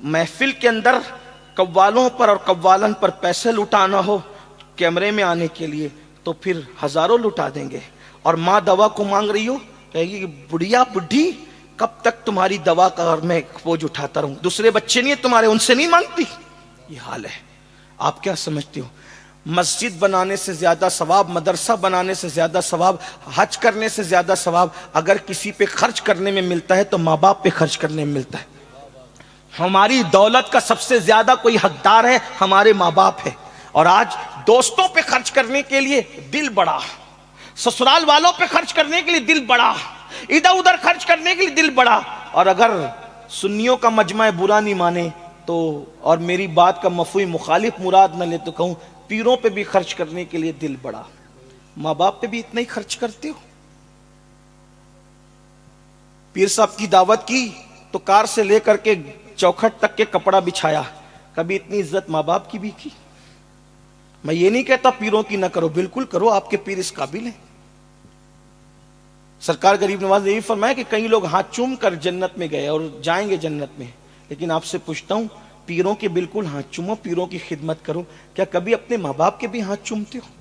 محفل کے اندر قوالوں پر اور قوالن پر پیسے لٹانا ہو کیمرے میں آنے کے لیے تو پھر ہزاروں لٹا دیں گے، اور ماں دوا کو مانگ رہی ہو کہے گی بڑھیا بڈھی کب تک تمہاری دوا کا میں بوجھ اٹھاتا رہوں، دوسرے بچے نہیں ہیں تمہارے ان سے نہیں مانگتی. یہ حال ہے. آپ کیا سمجھتے ہو؟ مسجد بنانے سے زیادہ ثواب، مدرسہ بنانے سے زیادہ ثواب، حج کرنے سے زیادہ ثواب اگر کسی پہ خرچ کرنے میں ملتا ہے تو ماں باپ پہ خرچ کرنے میں ملتا ہے. ہماری دولت کا سب سے زیادہ کوئی حقدار ہے ہمارے ماں باپ ہے. اور آج دوستوں پہ خرچ کرنے کے لیے دل بڑا، سسرال والوں پہ خرچ کرنے کے لیے دل بڑا، ادھر ادھر خرچ کرنے کے لیے دل بڑا. اور اگر سنیوں کا مجمع برا نہیں مانے تو، اور میری بات کا مفہوم مخالف مراد نہ لے تو کہوں پیروں پہ بھی خرچ کرنے کے لیے دل بڑا. ماں باپ پہ بھی اتنا ہی خرچ کرتے ہو؟ پیر صاحب کی دعوت کی تو کار سے لے کر کے چوکھٹ تک کے کپڑا بچھایا، کبھی اتنی عزت ماں باپ کی بھی کی؟ میں یہ نہیں کہتا پیروں کی نہ کرو، بالکل کرو، آپ کے پیر اس قابل ہیں. سرکار غریب نواز نے یہ فرمایا کہ کئی لوگ ہاتھ چوم کر جنت میں گئے اور جائیں گے جنت میں، لیکن آپ سے پوچھتا ہوں پیروں کے بالکل ہاتھ چومو، پیروں کی خدمت کرو. کیا کبھی اپنے ماں باپ کے بھی ہاتھ چومتے ہو؟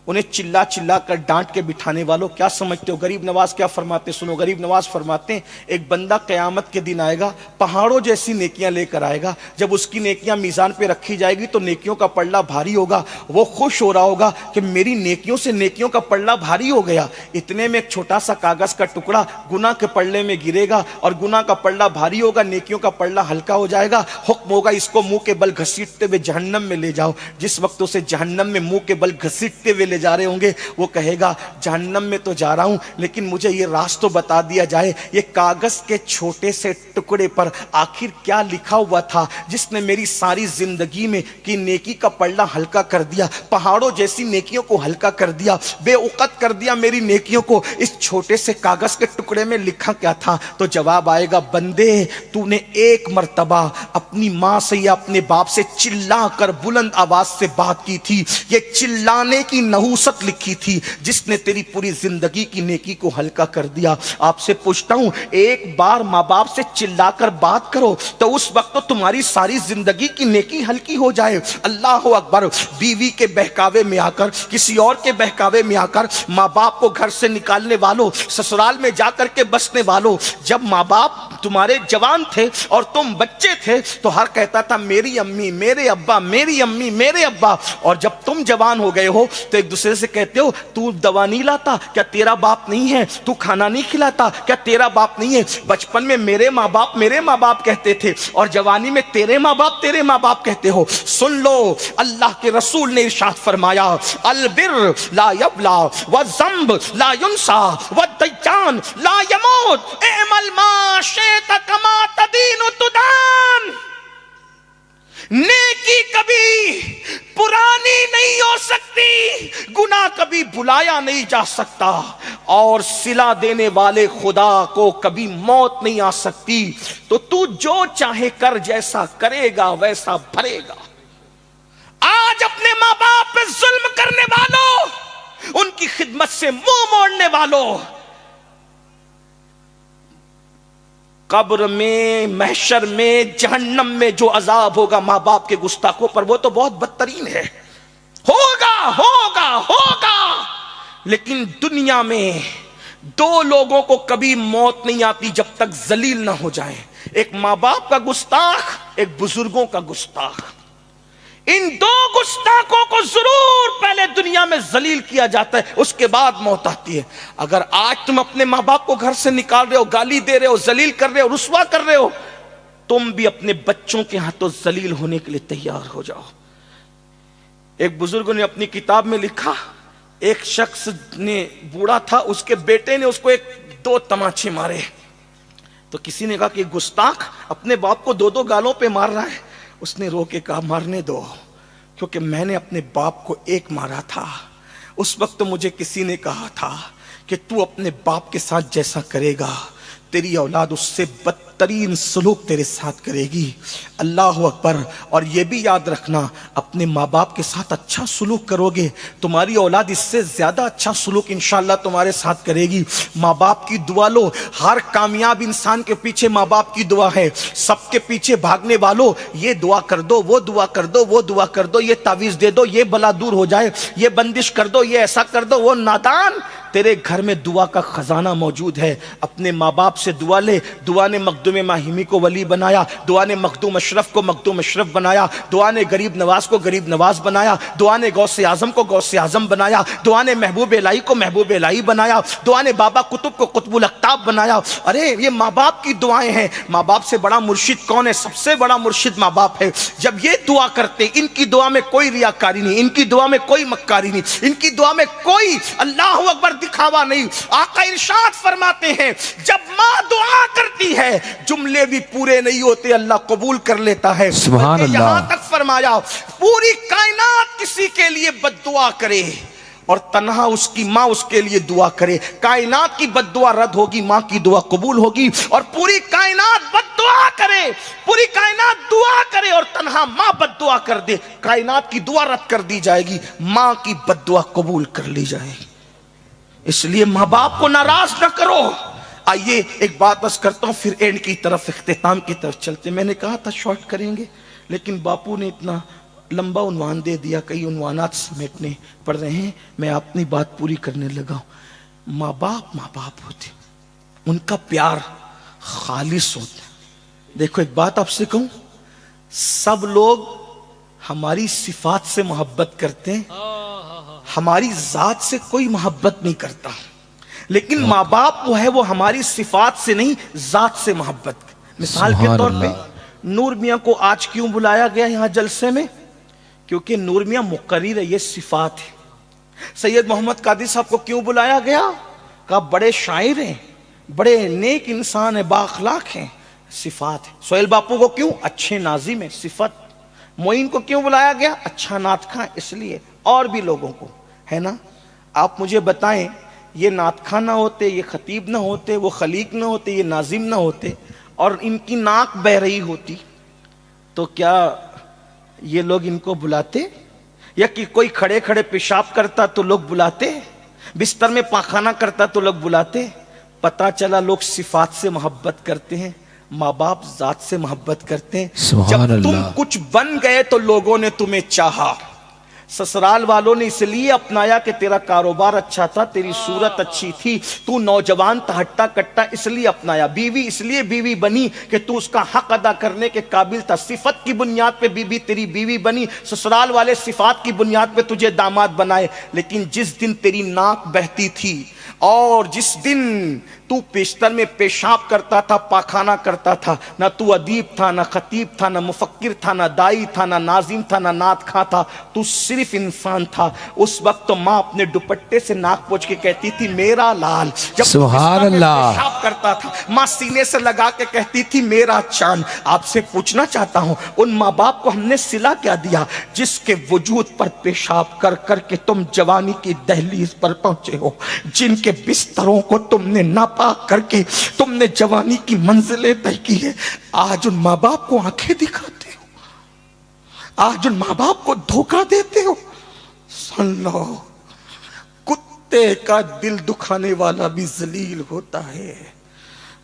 انہیں چلا چلا کر ڈانٹ کے بٹھانے والوں کیا سمجھتے ہو غریب نواز کیا فرماتے؟ سنو، غریب نواز فرماتے ہیں ایک بندہ قیامت کے دن آئے گا، پہاڑوں جیسی نیکیاں لے کر آئے گا. جب اس کی نیکیاں میزان پہ رکھی جائے گی تو نیکیوں کا پلڑا بھاری ہوگا. وہ خوش ہو رہا ہوگا کہ میری نیکیوں سے نیکیوں کا پلڑا بھاری ہو گیا. اتنے میں ایک چھوٹا سا کاغذ کا ٹکڑا گناہ کے پلڑے میں گرے گا اور گناہ کا پلڑا بھاری ہوگا، نیکیوں کا پلڑا ہلکا ہو جائے گا. حکم ہوگا اس کو منہ کے بل گھسیٹتے ہوئے جہنم میں لے جاؤ. جس وقت اسے جہنم میں منہ کے بل گھسیٹتے ہوئے لے جا رہے ہوں گے وہ کہے گا جہنم میں تو جا رہا ہوں لیکن مجھے یہ راز تو بتا دیا جائے یہ کاغذ کے چھوٹے سے ٹکڑے پر آخر کیا لکھا ہوا تھا جس نے میری ساری زندگی میں کی نیکی کا پلڑا ہلکا کر دیا، پہاڑوں جیسی نیکیوں کو ہلکا کر دیا، بے اوقت کر دیا میری نیکیوں کو. اس چھوٹے سے کاغذ کے ٹکڑے میں لکھا کیا تھا؟ تو جواب آئے گا بندے تو نے ایک مرتبہ اپنی ماں سے یا اپنے باپ سے چلا کر بلند آواز سے بات کی تھی، یہ چلانے کی نحوست لکھی تھی جس نے تیری پوری زندگی کی نیکی کو ہلکا کر دیا. آپ سے پوچھتا ہوں ایک بار ماں باپ سے چلا کر بات کرو تو اس وقت تو تمہاری ساری زندگی کی نیکی ہلکی ہو جائے. اللہ اکبر. بیوی کے بہکاوے میں آ کر، کسی اور کے بہکاوے میں آ کر، ماں باپ کو گھر سے نکالنے والوں، سسرال میں جا کر کے بسنے والوں، جب ماں باپ تمہارے جوان تھے اور تم بچے تھے تو ہر کہتا تھا میری امی میرے ابا، میری امی میرے ابا، اور جب تم جوان ہو گئے ہو تو ایک دوسرے سے کہتے ہو تو دوا نہیں لاتا کیا تیرا باپ نہیں ہے، تو کھانا نہیں کھلاتا کیا تیرا باپ نہیں ہے. بچپن میں میرے ماں باپ کہتے تھے اور جوانی میں تیرے ماں باپ کہتے ہو. سن لو اللہ کے رسول نے ارشاد فرمایا البر لا یبلا والذنب لا ینسا والدیان لا یموت اعمل ما شئت کما تدین تدان. نیکی کبھی پرانی نہیں ہو سکتی، گناہ کبھی بھلایا نہیں جا سکتا، اور صلہ دینے والے خدا کو کبھی موت نہیں آ سکتی. تو جو چاہے کر، جیسا کرے گا ویسا بھرے گا. آج اپنے ماں باپ پہ ظلم کرنے والوں، ان کی خدمت سے منہ موڑنے والوں، قبر میں، محشر میں، جہنم میں جو عذاب ہوگا ماں باپ کے گستاخوں پر وہ تو بہت بدترین ہے. ہوگا. لیکن دنیا میں دو لوگوں کو کبھی موت نہیں آتی جب تک ذلیل نہ ہو جائیں، ایک ماں باپ کا گستاخ، ایک بزرگوں کا گستاخ. ان دو گستاخوں کو ضرور پہلے دنیا میں ذلیل کیا جاتا ہے، اس کے بعد موت آتی ہے. اگر آج تم اپنے ماں باپ کو گھر سے نکال رہے ہو، گالی دے رہے ہو، ذلیل کر رہے ہو، رسوا کر رہے ہو، تم بھی اپنے بچوں کے ہاتھوں ذلیل ہونے کے لیے تیار ہو جاؤ. ایک بزرگ نے اپنی کتاب میں لکھا ایک شخص نے، بوڑھا تھا، اس کے بیٹے نے اس کو دو تماچے مارے تو کسی نے کہا کہ گستاخ اپنے باپ کو دو گالوں پہ مار رہا ہے. اس نے رو کے کہا مارنے دو، کیونکہ میں نے اپنے باپ کو ایک مارا تھا، اس وقت تو مجھے کسی نے کہا تھا کہ تو اپنے باپ کے ساتھ جیسا کرے گا تیری اولاد اس سے بدتر بدترین سلوک تیرے ساتھ کرے گی۔ اللہ اکبر۔ اور یہ بھی یاد رکھنا، اپنے ماں باپ کے ساتھ اچھا سلوک کرو گے، تمہاری اولاد اس سے زیادہ اچھا سلوک انشاءاللہ تمہارے ساتھ کرے گی۔ ماں باپ کی دعا لو، ہر کامیاب انسان کے پیچھے ماں باپ کی دعا ہے۔ سب کے پیچھے بھاگنے والوں، یہ دعا کر دو، وہ دعا کر دو، وہ دعا کر دو، یہ تعویذ دے دو، یہ بلا دور ہو جائے، یہ بندش کر دو، یہ ایسا کر دو، وہ نادان، تیرے گھر میں دعا کا خزانہ موجود ہے۔ اپنے ماں باپ سے دعا لے۔ دعا نے مخدوم ماہمی کو ولی بنایا، دعا نے مخدوم اشرف کو مخدوم اشرف بنایا، دعا نے غریب نواز کو غریب نواز بنایا، دعا نے غوث اعظم کو غوث اعظم بنایا، دعا نے محبوب الہی کو محبوب الہی بنایا، دعا نے بابا قطب کو قطب الاقطاب بنایا۔ ارے یہ ماں باپ کی دعائیں ہیں۔ ماں باپ سے بڑا مرشد کون ہے؟ سب سے بڑا مرشد ماں باپ ہے۔ جب یہ دعا کرتے، ان کی دعا میں کوئی ریاکاری نہیں، ان کی دعا میں کوئی مکاری نہیں، ان کی دعا میں کوئی اللہ اکبر دکھاوا نہیں۔ آقا ارشاد فرماتے ہیں جب ماں دعا کرتی ہے جملے بھی پورے نہیں ہوتے، اللہ قبول کر لیتا ہے۔ سبحان اللہ۔ یہاں تک فرمایا پوری کائنات کسی کے لیے بد دعا کرے اور تنہا اس کی ماں اس کے لیے دعا کرے، کائنات کی بد دعا رد ہوگی، ماں کی دعا قبول ہوگی۔ اور پوری کائنات بد دعا کرے، پوری کائنات دعا کرے اور تنہا ماں بد دعا کر دے، کائنات کی دعا رد کر دی جائے گی، ماں کی بد دعا قبول کر لی جائے گی۔ اس لیے ماں باپ کو ناراض نہ کرو۔ آئیے ایک بات بس کرتا ہوں، پھر اینڈ کی طرف، اختتام کی طرف چلتے۔ میں نے کہا تھا شارٹ کریں گے، لیکن باپو نے اتنا لمبا عنوان دے دیا، کئی عنوانات سمیٹنے پڑ رہے ہیں، میں اپنی بات پوری کرنے لگا ہوں۔ ماں باپ ہوتے، ان کا پیار خالص ہوتا ہے۔ دیکھو ایک بات آپ سے کہوں، سب لوگ ہماری صفات سے محبت کرتے ہیں، ہماری ذات سے کوئی محبت نہیں کرتا، لیکن ماں باپ وہ ہے وہ ہماری صفات سے نہیں ذات سے محبت۔ مثال کے طور پہ نور میاں کو آج کیوں بلایا گیا یہاں جلسے میں؟ کیونکہ نور میاں مقرر ہے، یہ صفات ہے۔ سید محمد قادری صاحب کو کیوں بلایا گیا؟ کہا بڑے شاعر ہیں، بڑے نیک انسان ہیں، بااخلاق ہیں، صفات ہے۔ سہیل باپو کو کیوں؟ اچھے ناظم ہیں، صفت۔ معین کو کیوں بلایا گیا؟ اچھا نعت خواں، اس لیے۔ اور بھی لوگوں کو ہے نا۔ آپ مجھے بتائیں، یہ نعت خواں نہ ہوتے، یہ خطیب نہ ہوتے، وہ خلیق نہ ہوتے، یہ ناظم نہ ہوتے، اور ان کی ناک بہ رہی ہوتی، تو کیا یہ لوگ ان کو بلاتے؟ یا کہ کوئی کھڑے کھڑے پیشاب کرتا تو لوگ بلاتے؟ بستر میں پاخانہ کرتا تو لوگ بلاتے؟ پتہ چلا لوگ صفات سے محبت کرتے ہیں، ماں باپ ذات سے محبت کرتے ہیں۔ جب تم کچھ بن گئے تو لوگوں نے تمہیں چاہا۔ سسرال والوں نے اس لیے اپنایا کہ تیرا کاروبار اچھا تھا، تیری صورت اچھی تھی، تو نوجوان تھا، ہٹا کٹا، اس لیے اپنایا۔ بیوی اس لیے بیوی بنی کہ تو اس کا حق ادا کرنے کے قابل تھا، صفت کی بنیاد پہ بیوی تیری بیوی بنی۔ سسرال والے صفات کی بنیاد پہ تجھے داماد بنائے، لیکن جس دن تیری ناک بہتی تھی اور جس دن تو بستر میں پیشاب کرتا تھا، پاخانہ کرتا تھا، نہ تو ادیب تھا، نہ خطیب تھا، نہ مفکر تھا، نہ دائی تھا، نہ ناظم تھا، نہ نعت خواں تھا، تو صرف انسان تھا۔ اس وقت تو ماں اپنے دوپٹے سے ناک پوچھ کے کہتی تھی میرا لال۔ جب سبحان اللہ، پیشاب کرتا تھا ماں سینے سے لگا کے کہتی تھی میرا چاند۔ آپ سے پوچھنا چاہتا ہوں، ان ماں باپ کو ہم نے صلہ کیا دیا جس کے وجود پر پیشاب کر کر کے تم جوانی کی دہلیز پر پہنچے ہو، جن کے بستروں کو تم نے ناپاک کر کے تم نے جوانی کی منزلیں طے کی ہے؟ آج ان ماں باپ کو آنکھیں دکھاتے ہو، آج ان ماں باپ کو دھوکہ دیتے ہو۔ سن لو، کتے کا دل دکھانے والا بھی ذلیل ہوتا ہے۔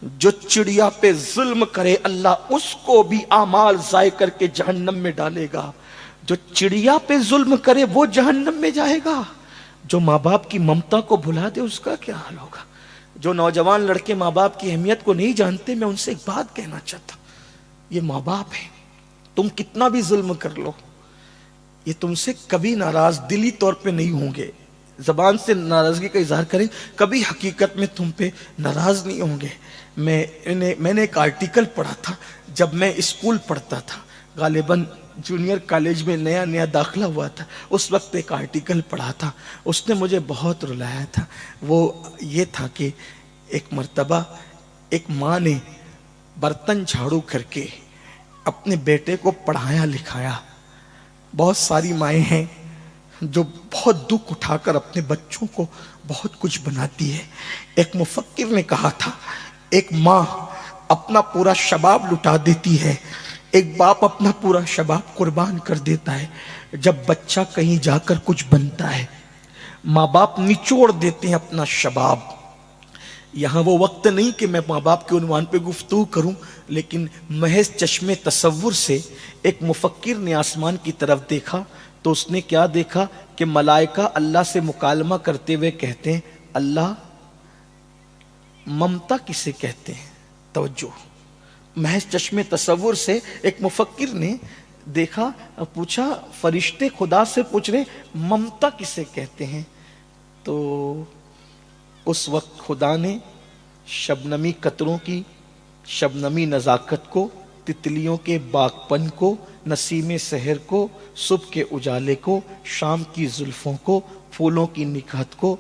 جو چڑیا پہ ظلم کرے اللہ اس کو بھی اعمال ضائع کر کے جہنم میں ڈالے گا۔ جو چڑیا پہ ظلم کرے وہ جہنم میں جائے گا۔ جو ماں باپ کی ممتا کو بھلا دے اس کا کیا حال ہوگا؟ جو نوجوان لڑکے ماں باپ کی اہمیت کو نہیں جانتے، میں ان سے ایک بات کہنا چاہتا ہوں، یہ ماں باپ ہے، تم کتنا بھی ظلم کر لو، یہ تم سے کبھی ناراض دلی طور پہ نہیں ہوں گے، زبان سے ناراضگی کا اظہار کریں، کبھی حقیقت میں تم پہ ناراض نہیں ہوں گے۔ میں نے ایک آرٹیکل پڑھا تھا جب میں اسکول پڑھتا تھا، غالباً جونیئر کالج میں نیا داخلہ ہوا تھا، اس وقت ایک آرٹیکل پڑھا تھا، اس نے مجھے بہت رلایا تھا۔ وہ یہ تھا کہ ایک مرتبہ ایک ماں نے برتن جھاڑو کر کے اپنے بیٹے کو پڑھایا لکھایا۔ بہت ساری مائیں ہیں جو بہت دکھ اٹھا کر اپنے بچوں کو بہت کچھ بناتی ہے۔ ایک مفکر نے کہا تھا، ایک ماں اپنا پورا شباب لٹا دیتی ہے، ایک باپ اپنا پورا شباب قربان کر دیتا ہے۔ جب بچہ کہیں جا کر کچھ بنتا ہے، ماں باپ نچوڑ دیتے ہیں اپنا شباب۔ یہاں وہ وقت نہیں کہ میں ماں باپ کے عنوان پہ گفتگو کروں، لیکن محض چشم تصور سے ایک مفکر نے آسمان کی طرف دیکھا تو اس نے کیا دیکھا کہ ملائکہ اللہ سے مکالمہ کرتے ہوئے کہتے ہیں، اللہ ممتا کسے کہتے ہیں؟ توجہ، محض چشم تصور سے ایک مفکر نے دیکھا، پوچھا، فرشتے خدا سے پوچھ رہے ممتا کسے کہتے ہیں؟ تو اس وقت خدا نے شبنمی قطروں کی شبنمی نزاکت کو، تتلیوں کے باغپن کو، نسیم سحر کو، صبح کے اجالے کو، شام کی زلفوں کو، پھولوں کی نکہت کو،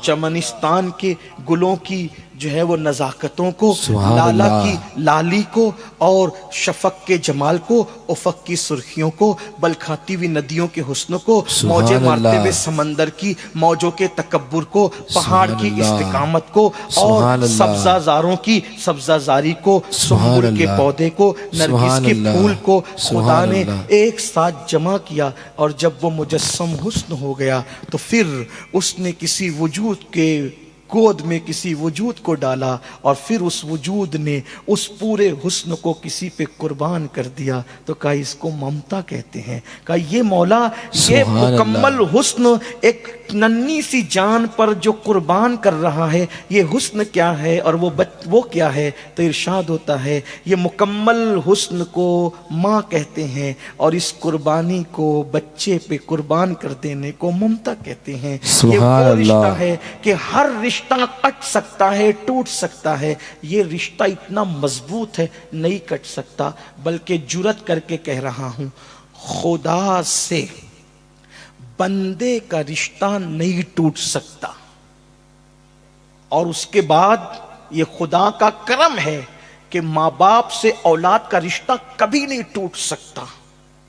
چمنستان کے گلوں کی جو ہے وہ نزاکتوں کو، لالا کی لالی کو، اور شفق کے جمال کو، افق کی سرخیوں کو، بلکھاتی ہوئی ندیوں کے حسن کو، موجیں مارتے ہوئے سمندر کی موجوں کے تکبر کو، پہاڑ کی استقامت کو، اور سبزہ زاروں کی سبزہ زاری کو، سنبل کے پودے کو، نرگس کے پھول کو خدا نے ایک ساتھ جمع کیا، اور جب وہ مجسم حسن ہو گیا تو پھر اس نے کسی وجود کے گود میں کسی وجود کو ڈالا، اور پھر اس وجود نے اس پورے حسن کو کسی پہ قربان کر دیا، تو کہا اس کو ممتا کہتے ہیں۔ کہا یہ مولا، یہ مکمل حسن ایک ننھی سی جان پر جو قربان کر رہا ہے، یہ حسن کیا ہے اور وہ کیا ہے؟ تو ارشاد ہوتا ہے یہ مکمل حسن کو ماں کہتے ہیں، اور اس قربانی کو بچے پہ قربان کر دینے کو ممتا کہتے ہیں۔ یہ وہ رشتہ ہے کہ ہر رشتہ کٹ سکتا ہے، ٹوٹ سکتا ہے، یہ رشتہ اتنا مضبوط ہے نہیں کٹ سکتا، بلکہ جرات کر کے کہہ رہا ہوں، خدا سے بندے کا رشتہ نہیں ٹوٹ سکتا، اور اس کے بعد یہ خدا کا کرم ہے کہ ماں باپ سے اولاد کا رشتہ کبھی نہیں ٹوٹ سکتا۔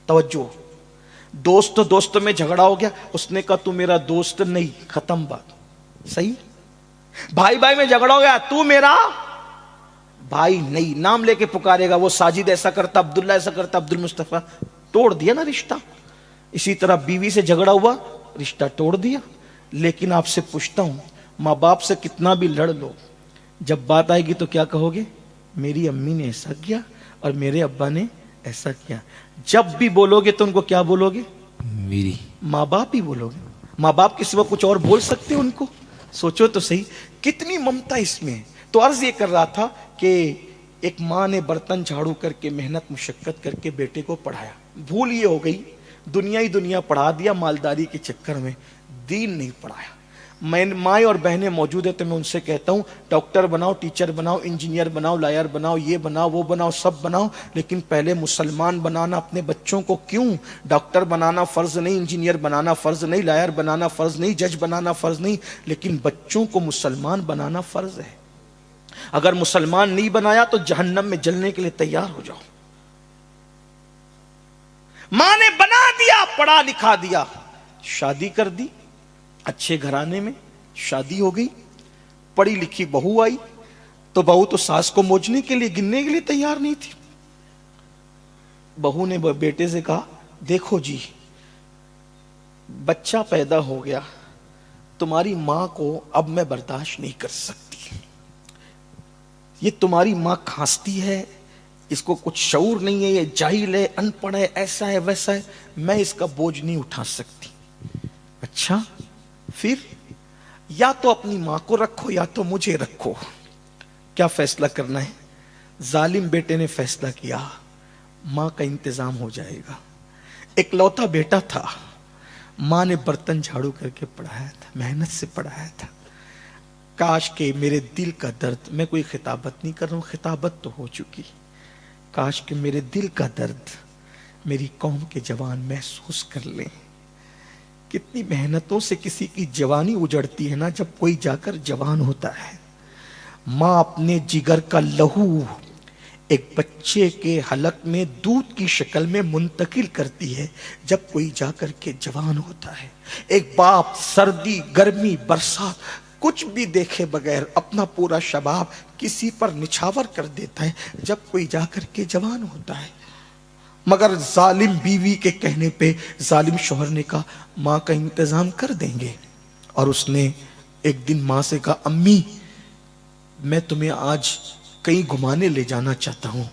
توجہ، دوست میں جھگڑا ہو گیا، اس نے کہا تو میرا دوست نہیں، ختم بات، صحیح؟ بھائی میں جھگڑا ہو گیا، تو میرا بھائی نہیں، نام لے کے پکارے گا، وہ ساجد ایسا کرتا، عبداللہ ایسا کرتا، عبد المصطفیٰ، توڑ دیا نا رشتہ۔ اسی طرح بیوی سے جھگڑا ہوا، رشتہ توڑ دیا۔ لیکن آپ سے پوچھتا ہوں، ماں باپ سے کتنا بھی لڑ لو، جب بات آئے گی تو کیا کہو گے؟ میری امی نے ایسا کیا اور میرے ابا نے ایسا کیا۔ جب بھی بولو گے تو ان کو کیا بولو گے؟ میری ماں باپ ہی بولو گے۔ ماں باپ کے سوا کچھ اور بول سکتے ان کو؟ سوچو تو صحیح، کتنی ممتا اس میں ہے۔ تو عرض یہ کر رہا تھا کہ ایک ماں نے برتن جھاڑو کر کے محنت مشقت کر کے بیٹے کو پڑھایا، بھول یہ ہو گئی، دنیا ہی دنیا پڑھا دیا مالداری کے چکر میں، دین نہیں پڑھایا۔ میں مائیں اور بہنیں موجود ہیں تو میں ان سے کہتا ہوں ڈاکٹر بناؤ، ٹیچر بناؤ، انجینئر بناؤ، لائر بناؤ، یہ بناؤ وہ بناؤ، سب بناؤ، لیکن پہلے مسلمان بنانا اپنے بچوں کو کیوں؟ ڈاکٹر بنانا فرض نہیں، انجینئر بنانا فرض نہیں، لائر بنانا فرض نہیں، جج بنانا فرض نہیں، لیکن بچوں کو مسلمان بنانا فرض ہے۔ اگر مسلمان نہیں بنایا تو جہنم میں جلنے کے لیے تیار ہو جاؤ۔ ماں نے بنا دیا، پڑھا لکھا دیا، شادی کر دی، اچھے گھرانے میں شادی ہو گئی، پڑھی لکھی بہو آئی، تو بہو تو ساس کو موجنے کے لیے گننے کے لیے تیار نہیں تھی۔ بہو نے بیٹے سے کہا دیکھو جی، بچہ پیدا ہو گیا، تمہاری ماں کو اب میں برداشت نہیں کر سکتی، یہ تمہاری ماں کھانستی ہے، اس کو کچھ شعور نہیں ہے، یہ جاہل ہے، ان پڑھ ہے، ایسا ہے ویسا ہے، میں اس کا بوجھ نہیں اٹھا سکتی۔ اچھا پھر یا تو اپنی ماں کو رکھو یا تو مجھے رکھو، کیا فیصلہ کرنا ہے؟ ظالم بیٹے نے فیصلہ کیا ماں کا انتظام ہو جائے گا۔ ایک لوتا بیٹا تھا، ماں نے برتن جھاڑو کر کے پڑھایا تھا، محنت سے پڑھایا تھا۔ کاش کہ میرے دل کا درد، میں کوئی خطابت نہیں کر رہا ہوں، خطابت تو ہو چکی، کاش کہ میرے دل کا درد میری قوم کے جوان محسوس کر لیں۔ کتنی محنتوں سے کسی کی جوانی اجڑتی ہے نا، جب کوئی جا کر جوان ہوتا ہے۔ ماں اپنے جگر کا لہو ایک بچے کے حلق میں دودھ کی شکل میں منتقل کرتی ہے جب کوئی جا کر کے جوان ہوتا ہے۔ ایک باپ سردی، گرمی، برسات کچھ بھی دیکھے بغیر اپنا پورا شباب کسی پر نچھاور کر دیتا ہے جب کوئی جا کر کے جوان ہوتا ہے. مگر ظالم بیوی کے کہنے پہ ظالم شوہر نے کہا ماں کا انتظام کر دیں گے. اور اس نے ایک دن ماں سے کہا امی میں تمہیں آج کہیں گھمانے لے جانا چاہتا ہوں.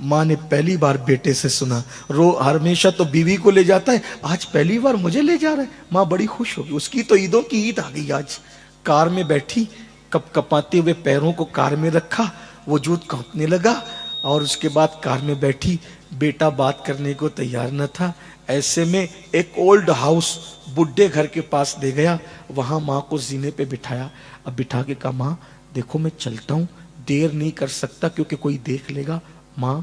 ماں نے پہلی بار بیٹے سے سنا. ہمیشہ تو بیوی کو لے جاتا ہے, آج پہلی بار مجھے لے جا رہا ہے. ماں بڑی خوش ہوگی, اس کی تو عیدوں کی عید آ گئی. آج کار میں بیٹھی, کپ کپاتے ہوئے پیروں کو کار میں رکھا, وجود کانپنے لگا. اور اس کے بعد کار میں بیٹھی, بیٹا بات کرنے کو تیار نہ تھا. ایسے میں ایک اولڈ ہاؤس بڈھے گھر کے پاس لے گیا, وہاں ماں کو زینے پہ بٹھایا. اب بٹھا کے کہا ماں دیکھو میں چلتا ہوں, دیر نہیں کر سکتا کیونکہ کوئی دیکھ لے گا. ماں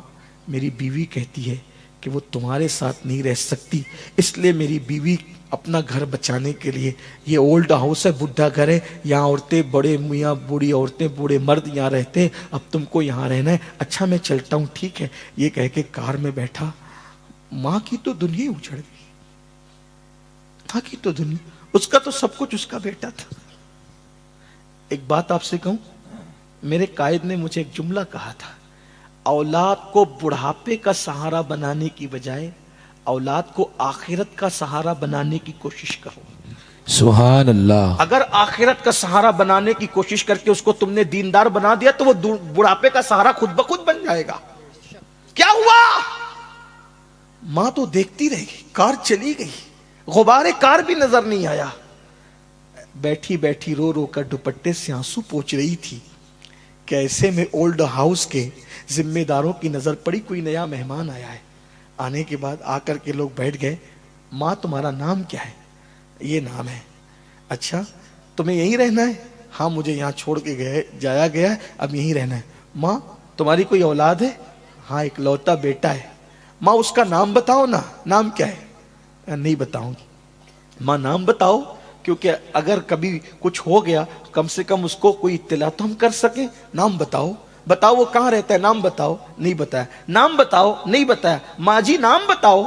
میری بیوی کہتی ہے کہ وہ تمہارے ساتھ نہیں رہ سکتی, اس لیے میری بیوی اپنا گھر بچانے کے لیے, یہ اولڈ ہاؤس ہے, بڈھا گھر ہے, یہاں عورتیں بڑے میاں بوڑھی عورتیں بوڑھے مرد یہاں رہتے ہیں, اب تم کو یہاں رہنا ہے. اچھا میں چلتا ہوں, ٹھیک ہے. یہ کہہ کے کار میں بیٹھا. ماں کی تو دنیا اجڑ گئی, ماں کی تو دنیا, اس کا تو سب کچھ اس کا بیٹا تھا. ایک بات آپ سے کہوں, میرے قائد نے مجھے ایک جملہ کہا تھا, اولاد کو بڑھاپے کا سہارا بنانے کی بجائے اولاد کو آخرت کا سہارا بنانے کی کوشش کرو. سبحان اللہ. اگر آخرت کا سہارا بنانے کی کوشش کر کے اس کو تم نے دیندار بنا دیا تو وہ بڑھاپے کا سہارا خود بخود بن جائے گا. کیا ہوا؟ ماں تو دیکھتی رہ گئی, کار چلی گئی, غبار کار بھی نظر نہیں آیا. بیٹھی بیٹھی رو رو کر دوپٹے سے آنسو پوچھ رہی تھی کہ ایسے میں اولڈ ہاؤس کے ذمہ داروں کی نظر پڑی, کوئی نیا مہمان آیا ہے. آنے کے بعد آ کر کے لوگ بیٹھ گئے. ماں تمہارا نام کیا ہے؟ یہ نام ہے. اچھا تمہیں یہیں رہنا ہے؟ ہاں مجھے یہاں چھوڑ کے جایا گیا ہے, اب یہیں رہنا ہے. ماں تمہاری کوئی اولاد ہے؟ ہاں ایک لوتا بیٹا ہے. ماں اس کا نام بتاؤ نا, نام کیا ہے؟ نہیں بتاؤں گی. ماں نام بتاؤ, کیونکہ اگر کبھی کچھ ہو گیا کم سے کم اس کو کوئی اطلاع تو ہم کر سکیں. نام بتاؤ, بتاؤ وہ کہاں رہتا ہے, نام بتاؤ. نہیں بتایا. نام بتاؤ, نہیں بتایا. ماں جی نام بتاؤ.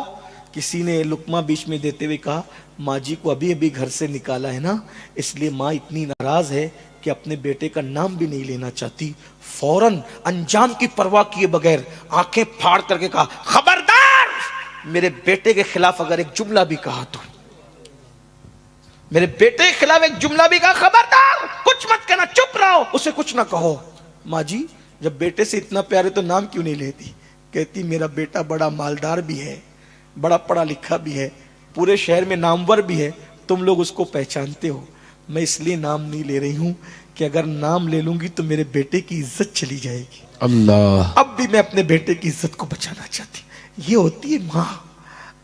کسی نے لقمہ بیچ میں دیتے ہوئے کہا ماں جی کو ابھی ابھی گھر سے نکالا ہے نا, اس لیے ماں اتنی ناراض ہے کہ اپنے بیٹے کا نام بھی نہیں لینا چاہتی. فوراً انجام کی پرواہ کیے بغیر آنکھیں پھاڑ کر کے کہا خبردار, میرے بیٹے کے خلاف اگر ایک جملہ بھی کہا تو, میرے بیٹے کے خلاف ایک جملہ بھی کہا, خبردار کچھ مت کہنا, چپ رہو, اسے کچھ نہ کہو. ماں جی جب بیٹے سے اتنا پیار ہے تو نام کیوں نہیں لیتی؟ کہتی میرا بیٹا بڑا مالدار بھی ہے, بڑا پڑھا لکھا بھی ہے, پورے شہر میں نامور بھی ہے, تم لوگ اس کو پہچانتے ہو. میں اس لیے نام نہیں لے رہی ہوں کہ اگر نام لے لوں گی تو میرے بیٹے کی عزت چلی جائے گی. اللہ. اب بھی میں اپنے بیٹے کی عزت کو بچانا چاہتی. یہ ہوتی ہے ماں.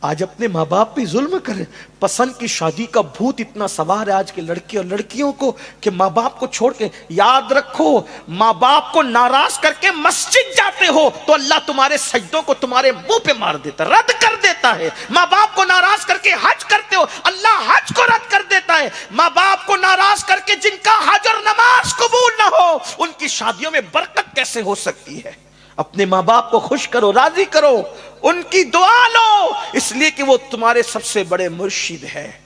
آج اپنے ماں باپ پہ ظلم کرے. پسند کی شادی کا بھوت اتنا سوار ہے آج کے لڑکے اور لڑکیوں کو کہ ماں باپ کو چھوڑ کے, یاد رکھو ماں باپ کو ناراض کر کے مسجد جاتے ہو تو اللہ تمہارے سجدوں کو تمہارے منہ پہ مار دیتا, رد کر دیتا ہے. ماں باپ کو ناراض کر کے حج کرتے ہو, اللہ حج کو رد کر دیتا ہے. ماں باپ کو ناراض کر کے جن کا حج اور نماز قبول نہ ہو ان کی شادیوں میں برکت کیسے ہو سکتی ہے؟ اپنے ماں باپ کو خوش کرو, راضی کرو, ان کی دعا لو, اس لیے کہ وہ تمہارے سب سے بڑے مرشد ہے.